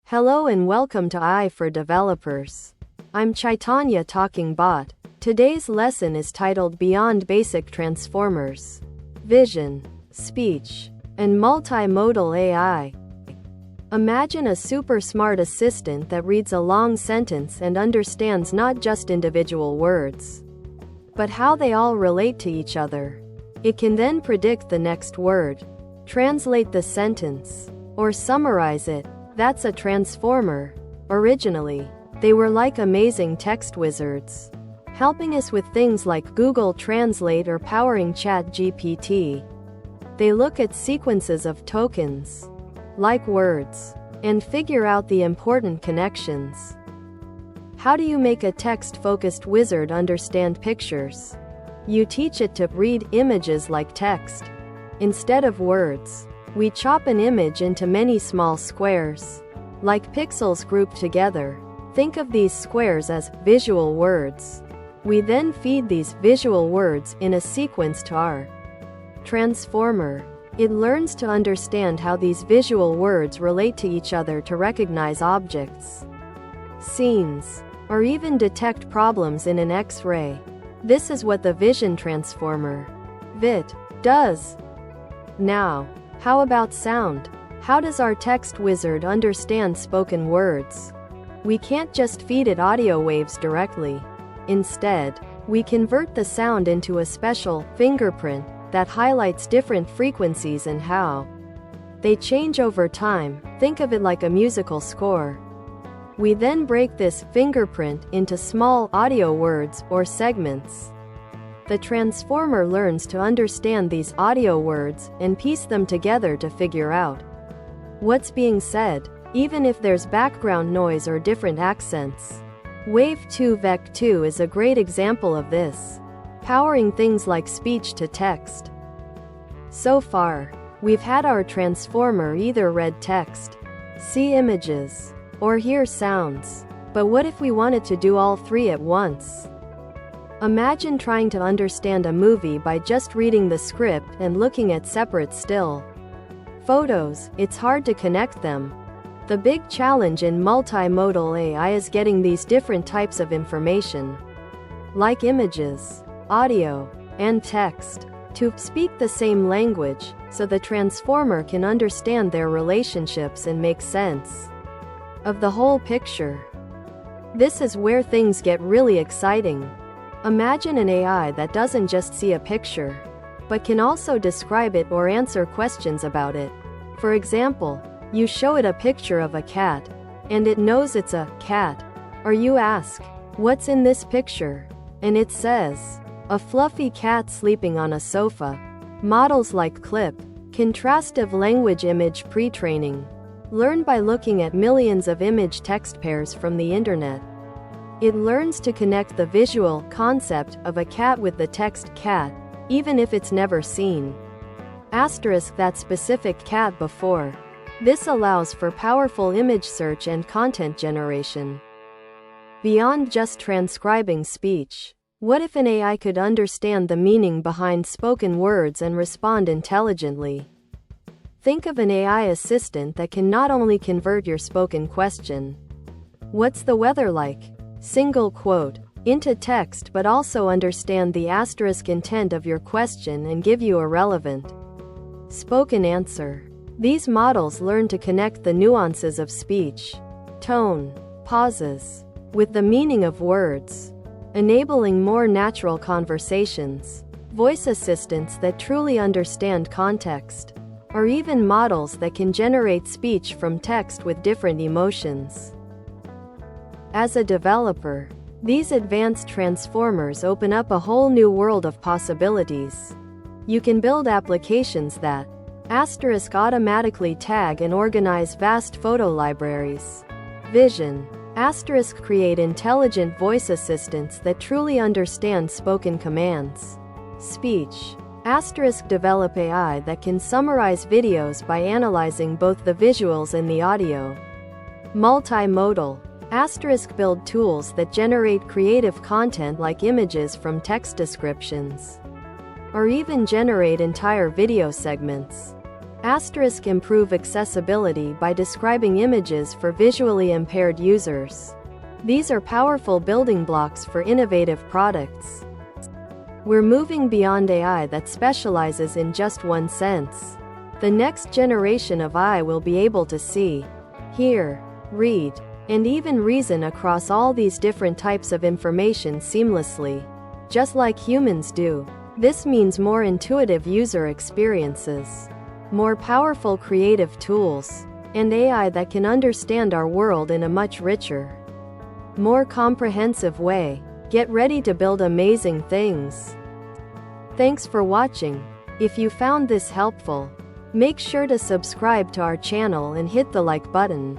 Hello and welcome to AI for Developers. I'm Chaitanya talking bot. Today's lesson is titled Beyond Basic Transformers, Vision, Speech, and Multimodal AI. Imagine a super smart assistant that reads a long sentence and understands not just individual words, but how they all relate to each other. It can then predict the next word, translate the sentence, or summarize it. That's a transformer. Originally, they were like amazing text wizards, helping us with things like Google Translate or powering ChatGPT. They look at sequences of tokens, like words, and figure out the important connections. How do you make a text-focused wizard understand pictures? You teach it to read images like text. Instead of words, we chop an image into many small squares, like pixels grouped together. Think of these squares as visual words. We then feed these visual words in a sequence to our transformer. It learns to understand how these visual words relate to each other to recognize objects, scenes, or even detect problems in an X-ray. This is what the Vision Transformer, VIT, does. Now, how about sound? How does our text wizard understand spoken words? We can't just feed it audio waves directly. Instead, we convert the sound into a special fingerprint that highlights different frequencies and how they change over time. Think of it like a musical score. We then break this fingerprint into small audio words or segments. The transformer learns to understand these audio words and piece them together to figure out what's being said, even if there's background noise or different accents. Wave 2 Vec 2 is a great example of this, powering things like speech to text. So far, we've had our transformer either read text, see images, or hear sounds. But what if we wanted to do all three at once? Imagine trying to understand a movie by just reading the script and looking at separate still photos. It's hard to connect them. The big challenge in multimodal AI is getting these different types of information, like images, audio, and text, to speak the same language, so the transformer can understand their relationships and make sense of the whole picture. This is where things get really exciting. Imagine an AI that doesn't just see a picture, but can also describe it or answer questions about it. For example, you show it a picture of a cat, and it knows it's a cat. Or you ask, "What's in this picture?" And it says, "A fluffy cat sleeping on a sofa." Models like CLIP, contrastive language image pre-training, learn by looking at millions of image-text pairs from the internet. It learns to connect the visual concept of a cat with the text cat, even if it's never seen that specific cat before. This allows for powerful image search and content generation. Beyond just transcribing speech, what if an AI could understand the meaning behind spoken words and respond intelligently? Think of an AI assistant that can not only convert your spoken question, "What's the weather like?" single quote, into text, but also understand the asterisk intent of your question and give you a relevant spoken answer. These models learn to connect the nuances of speech, tone, pauses, with the meaning of words, enabling more natural conversations. Voice assistants that truly understand context, or even models that can generate speech from text with different emotions. As a developer, these advanced transformers open up a whole new world of possibilities. You can build applications that automatically tag and organize vast photo libraries. Vision create intelligent voice assistants that truly understand spoken commands. Speech develop AI that can summarize videos by analyzing both the visuals and the audio. Multimodal build tools that generate creative content like images from text descriptions, or even generate entire video segments. Improve accessibility by describing images for visually impaired users. These are powerful building blocks for innovative products. We're moving beyond AI that specializes in just one sense. The next generation of AI will be able to see, hear, read, and even reason across all these different types of information seamlessly, just like humans do. This means more intuitive user experiences, more powerful creative tools, and AI that can understand our world in a much richer, more comprehensive way. Get ready to build amazing things. Thanks for watching. If you found this helpful, make sure to subscribe to our channel and hit the like button.